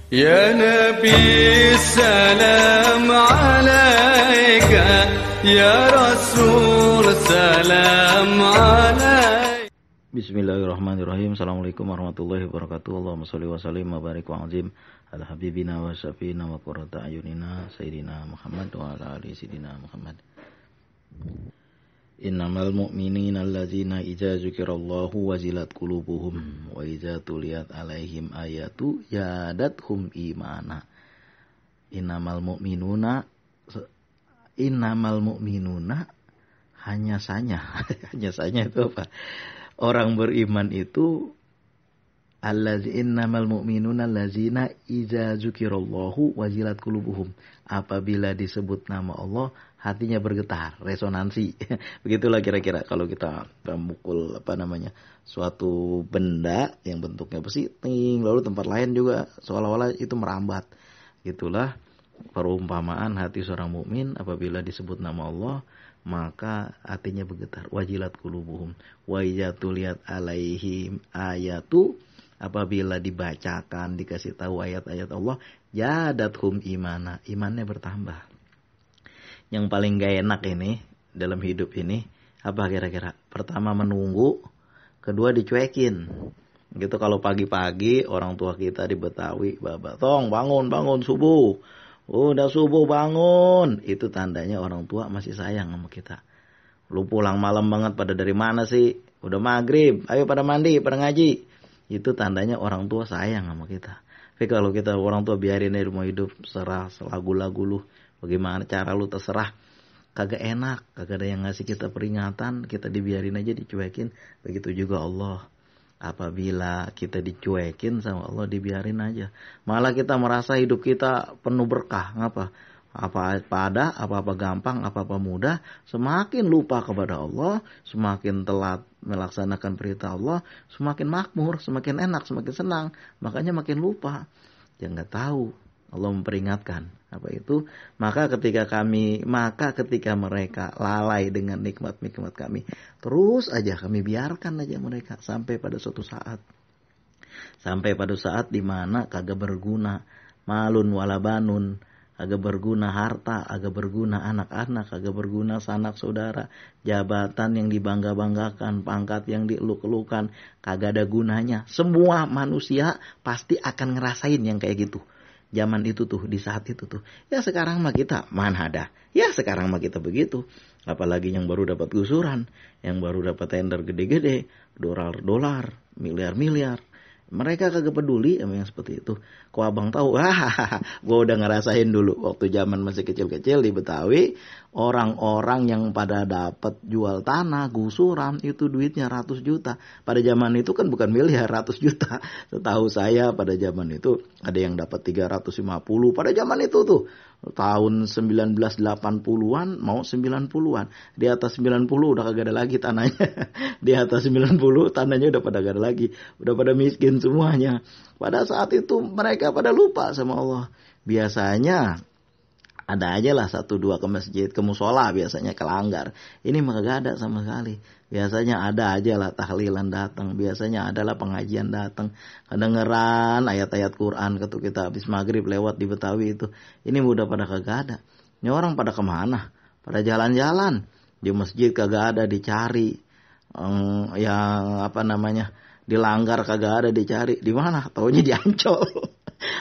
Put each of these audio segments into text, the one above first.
Ya Nabi salam alaika, ya Rasul salam alaika. Bismillahirrahmanirrahim. Assalamualaikum warahmatullahi wabarakatuh. Allahumma sholli wa sallim wa barik wa azim ala habibina wa syafiina wa qurrata ayunina sayyidina Muhammad wa ala ali sayyidina Muhammad. Innamal mu'minina allazina idza dzukirallahu wazilat qulubuhum wa idza tuliyat alaihim ayatu yadathum imana. Innamal mu'minuna hanya saja itu apa? Orang beriman itu innamal mu'minuna allazina idza dzukirallahu wazilat qulubuhum. Apabila disebut nama Allah, hatinya bergetar, resonansi. Begitulah kira-kira kalau kita memukul suatu benda yang bentuknya besi, ting, lalu tempat lain juga seolah-olah itu merambat. Itulah perumpamaan hati seorang mukmin apabila disebut nama Allah, maka hatinya bergetar. Wajilat qulubuhum wa idza tuliyat alaihim ayatu, apabila dibacakan, dikasih tahu ayat-ayat Allah, yadathum imana, imannya bertambah. Yang paling gak enak ini dalam hidup ini apa kira-kira? Pertama menunggu, kedua dicuekin. Gitu kalau pagi-pagi orang tua kita di Betawi, "Baba, tong bangun subuh." Udah subuh bangun. Itu tandanya orang tua masih sayang sama kita. Lu pulang malam banget, pada dari mana sih? Udah maghrib, ayo pada mandi, pada ngaji. Itu tandanya orang tua sayang sama kita. Tapi kalau kita orang tua biarin aja mau hidup serah selagu-lagu lu, bagaimana cara lu terserah, kagak enak, kagak ada yang ngasih kita peringatan, kita dibiarin aja, dicuekin. Begitu juga Allah. Apabila kita dicuekin sama Allah, dibiarin aja. Malah kita merasa hidup kita penuh berkah. Ngapa? Apa-apa gampang, apa-apa mudah, semakin lupa kepada Allah, semakin telat melaksanakan perintah Allah, semakin makmur, semakin enak, semakin senang, makanya makin lupa. Yang nggak tahu, Allah memperingatkan apa itu. Maka ketika mereka lalai dengan nikmat-nikmat kami, terus aja kami biarkan aja mereka sampai pada suatu saat di mana kagak berguna malun wala banun, agak berguna harta, agak berguna anak-anak, agak berguna sanak saudara, jabatan yang dibangga-banggakan, pangkat yang dieluk-elukan, kagak ada gunanya. Semua manusia pasti akan ngerasain yang kayak gitu. Zaman itu tuh, di saat itu tuh. Ya sekarang mah kita mana ada. Ya sekarang mah kita begitu. Apalagi yang baru dapat gusuran, yang baru dapat tender gede-gede, dolar, miliar-miliar. Mereka kagak peduli sama yang seperti itu. Kok abang tahu? Gue udah ngerasain dulu waktu zaman masih kecil-kecil di Betawi, orang-orang yang pada dapat jual tanah, gusuran, itu duitnya ratus juta. Pada zaman itu kan bukan miliar, ratus juta. Setahu saya pada zaman itu ada yang dapat 350. Pada zaman itu tuh tahun 1980-an mau 90-an. Di atas 90 udah kagak ada lagi tanahnya. Di atas 90 tanahnya udah pada kagak ada lagi. Udah pada miskin semuanya. Pada saat itu mereka pada lupa sama Allah. Biasanya ada aja lah 1-2 ke masjid, ke musola biasanya kelanggar. Ini mah kagak ada sama sekali. Biasanya ada aja lah tahlilan datang. Biasanya adalah pengajian datang. Kedengeran ayat-ayat Quran ketika kita habis maghrib lewat di Betawi itu. Ini udah pada kagak ada. Ini orang pada kemana? Pada jalan-jalan. Di masjid kagak ada, dicari. Dilanggar kagak ada, dicari. Di mana? Taunya di Ancol.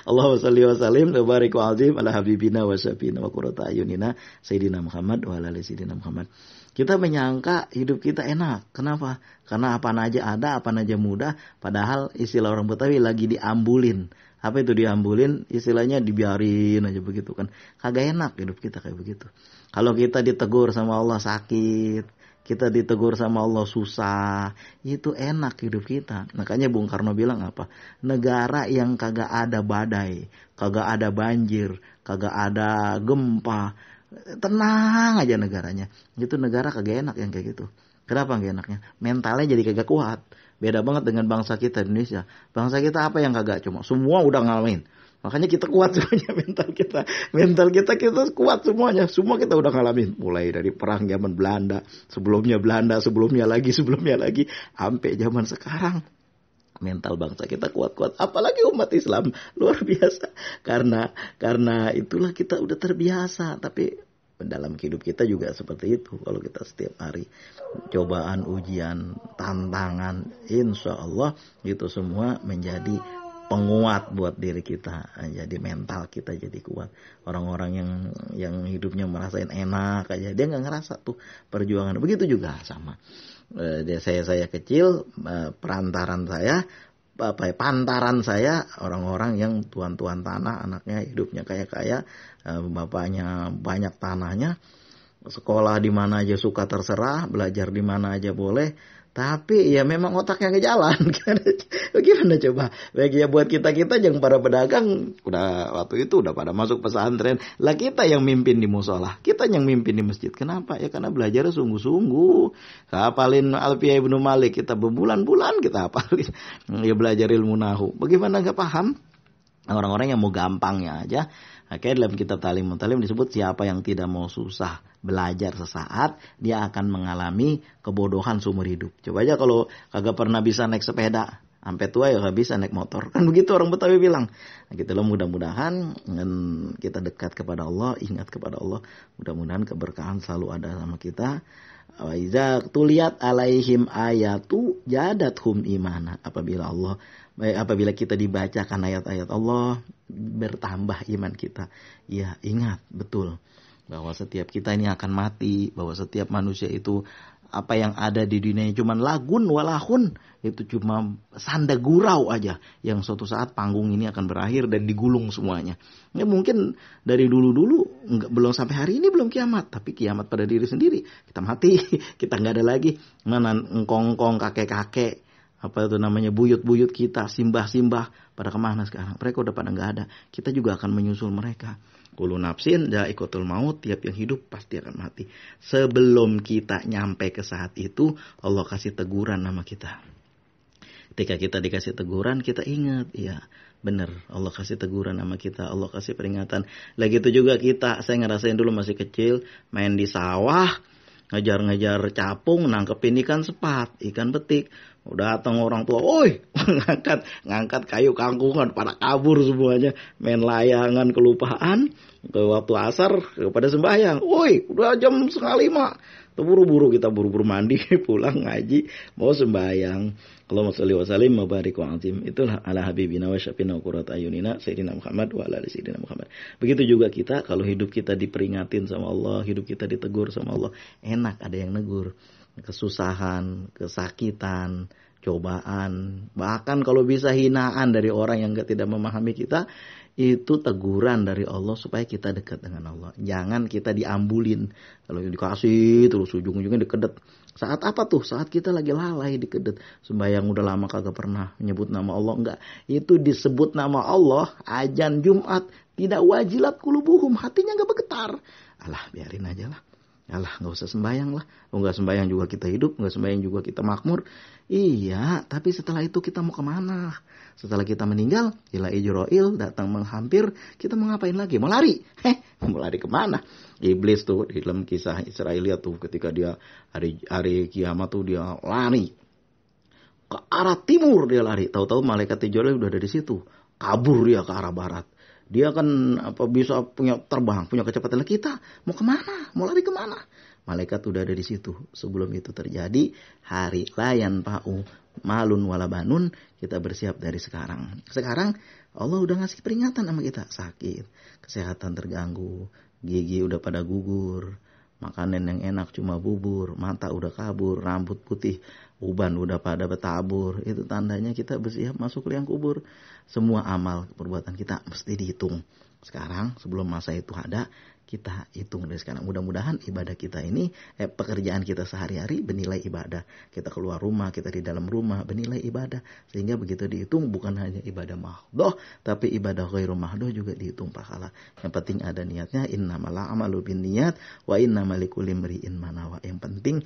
Allahumma sholli wa sallim wa barik wa azim ala habibina wa syafiina wa qurrata ayunina sayyidina Muhammad wa ala ali sayyidina Muhammad. Kita menyangka hidup kita enak. Kenapa? Karena apa aja ada, apa aja mudah. Padahal istilah orang Betawi lagi diambulin. Apa itu diambulin? Istilahnya dibiarin aja begitu kan. Kagak enak hidup kita kayak begitu. Kalau kita ditegur sama Allah sakit, kita ditegur sama Allah susah, itu enak hidup kita. Makanya Bung Karno bilang apa? Negara yang kagak ada badai, kagak ada banjir, kagak ada gempa, tenang aja negaranya. Itu negara kagak enak yang kayak gitu. Kenapa gak enaknya? Mentalnya jadi kagak kuat. Beda banget dengan bangsa kita Indonesia. Bangsa kita apa yang kagak? Cuma semua udah ngalamin. Makanya kita kuat semuanya, mental kita kuat semuanya. Semua kita udah ngalamin. Mulai dari perang zaman Belanda, sebelumnya lagi, sampai zaman sekarang. Mental bangsa kita kuat-kuat, apalagi umat Islam luar biasa. Karena itulah kita udah terbiasa. Tapi dalam hidup kita juga seperti itu. Kalau kita setiap hari cobaan, ujian, tantangan, insya Allah itu semua menjadi penguat buat diri kita. Jadi mental kita jadi kuat. Orang-orang yang hidupnya merasain enak aja, dia nggak ngerasa tuh perjuangan. Begitu juga sama. Saya kecil, pantaran saya orang-orang yang tuan-tuan tanah, anaknya hidupnya kaya-kaya, bapaknya banyak tanahnya, sekolah di mana aja suka terserah, belajar di mana aja boleh, tapi ya memang otaknya nggak jalan. Gimana coba? Baik ya buat kita yang para pedagang udah waktu itu udah pada masuk pesantren, lah kita yang mimpin di musola, kita yang mimpin di masjid. Kenapa? Ya karena belajarnya sungguh-sungguh. Hafalin Alfiyah Ibnu Malik kita berbulan-bulan kita hafalin. Ya belajar ilmu nahu. Bagaimana nggak paham? Orang-orang yang mau gampangnya aja. Kayak dalam kitab Ta'limut Ta'lim disebut siapa yang tidak mau susah belajar sesaat, dia akan mengalami kebodohan seumur hidup. Coba aja kalau kagak pernah bisa naik sepeda, sampai tua ya gak bisa naik motor. Kan begitu orang Betawi bilang. Nah, gitu loh, mudah-mudahan kita dekat kepada Allah, ingat kepada Allah. Mudah-mudahan keberkahan selalu ada sama kita. Wa iza tuliyat alaihim ayatu jadathum imana. Apabila kita dibacakan ayat-ayat Allah, bertambah iman kita. Ya, ingat betul bahwa setiap kita ini akan mati, bahwa setiap manusia itu apa yang ada di dunia ini cuma lagun walahun, itu cuma sanda gurau aja yang suatu saat panggung ini akan berakhir dan digulung semuanya. Ya mungkin dari dulu-dulu belum sampai hari ini belum kiamat, tapi kiamat pada diri sendiri. Kita mati, kita nggak ada lagi. Mana engkong-engkong, kakek-kakek, apa itu namanya, buyut-buyut kita, simbah-simbah, pada kemana sekarang? Mereka udah pada nggak ada. Kita juga akan menyusul mereka. Kullu nafsin dha'iqatul maut, tiap yang hidup pasti akan mati. Sebelum kita nyampe ke saat itu, Allah kasih teguran sama kita. Ketika kita dikasih teguran, kita ingat, ya benar, Allah kasih teguran sama kita, Allah kasih peringatan. Lagi itu juga kita, saya ngerasain dulu masih kecil, main di sawah, ngejar-ngejar capung, nangkepin ikan sepat, ikan betik. Udah datang orang tua, oi, ngangkat kayu kangkungan, pada kabur semuanya, main layangan kelupaan. Ke waktu asar pada sembahyang, woi, udah jam 4:30. Buru-buru kita buru-buru mandi, pulang ngaji, mau sembahyang. Allahumma sholli wa sallim wa barik wa azim. Itulah ala habibina wa syafina wa qurrata ayunina sayyidina Muhammad wa ala ali sayyidina Muhammad. Begitu juga kita, kalau hidup kita diperingatin sama Allah, hidup kita ditegur sama Allah, enak ada yang negur. Kesusahan, kesakitan, cobaan, bahkan kalau bisa hinaan dari orang yang tidak memahami kita, itu teguran dari Allah supaya kita dekat dengan Allah. Jangan kita diambulin. Kalau dikasih terus ujung-ujungnya dikedet. Saat apa tuh? Saat kita lagi lalai dikedet. Sembahyang udah lama kagak pernah menyebut nama Allah. Enggak. Itu disebut nama Allah. Ajan Jumat. Tidak wajilat kulubuhum. Hatinya gak bergetar. Alah, biarin aja lah. Alah, gak usah sembahyang lah. Gak sembahyang juga kita hidup. Gak sembahyang juga kita makmur. Iya, tapi setelah itu kita mau kemana? Setelah kita meninggal, ila ijro'il datang menghampir, kita mau ngapain lagi? Mau lari? Mau lari kemana? Iblis tuh di dalam kisah Israiliyat tuh, ketika dia hari kiamat tuh dia lari ke arah timur, dia lari. Tahu-tahu malaikat Jibril udah ada di situ, kabur dia ke arah barat. Dia kan bisa punya terbang, punya kecepatan. Kita mau kemana? Mau lari kemana? Malaikat udah ada di situ. Sebelum itu terjadi, hari layan pa'u malun walabanun, kita bersiap dari sekarang. Sekarang Allah udah ngasih peringatan sama kita. Sakit, kesehatan terganggu, gigi udah pada gugur, makanan yang enak cuma bubur, mata udah kabur, rambut putih, uban udah pada bertabur. Itu tandanya kita bersiap masuk liang kubur. Semua amal perbuatan kita mesti dihitung. Sekarang sebelum masa itu ada, kita hitung dari sekarang. Mudah-mudahan ibadah kita ini, pekerjaan kita sehari-hari bernilai ibadah. Kita keluar rumah, kita di dalam rumah bernilai ibadah. Sehingga begitu dihitung bukan hanya ibadah mahdoh, tapi ibadah ghairu mahdoh juga dihitung pahala. Yang penting ada niatnya. Innamal a'malu binniyat wa innamal likulli imri'in ma nawa. Yang penting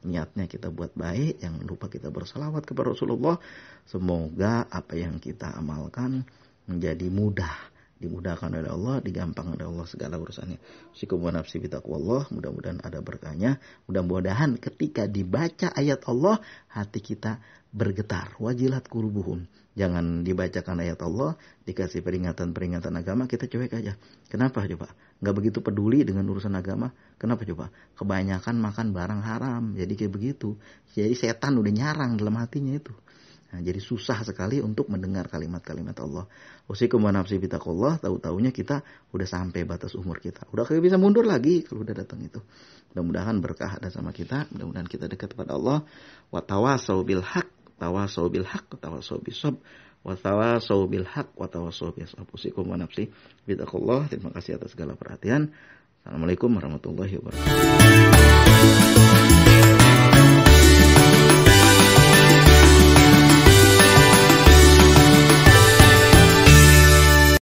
niatnya kita buat baik. Jangan lupa kita bersalawat kepada Rasulullah. Semoga apa yang kita amalkan menjadi mudah dimudahkan oleh Allah, digampangkan oleh Allah segala urusannya. Usikum wa nafsi bitaqwallah, mudah-mudahan ada berkahnya. Mudah-mudahan ketika dibaca ayat Allah, hati kita bergetar. Wajilat qulubuhum. Jangan dibacakan ayat Allah, dikasih peringatan-peringatan agama, kita cuek aja. Kenapa coba? Nggak begitu peduli dengan urusan agama. Kenapa coba? Kebanyakan makan barang haram. Jadi kayak begitu. Jadi setan udah nyarang dalam hatinya itu. Nah, jadi susah sekali untuk mendengar kalimat-kalimat Allah. Usikum wa nafsi bitaqwallah, tahu-taunya kita udah sampai batas umur kita. Udah kayak bisa mundur lagi kalau udah datang itu. Mudah-mudahan berkah ada sama kita, mudah-mudahan kita dekat kepada Allah. Wa tawasau bil haq, tawasau bil haq, tawasau bis sabr, wa tawasau bil haq, wa tawasau bis sabr. Usikum wa nafsi bitaqwallah. Terima kasih atas segala perhatian. Assalamualaikum warahmatullahi wabarakatuh.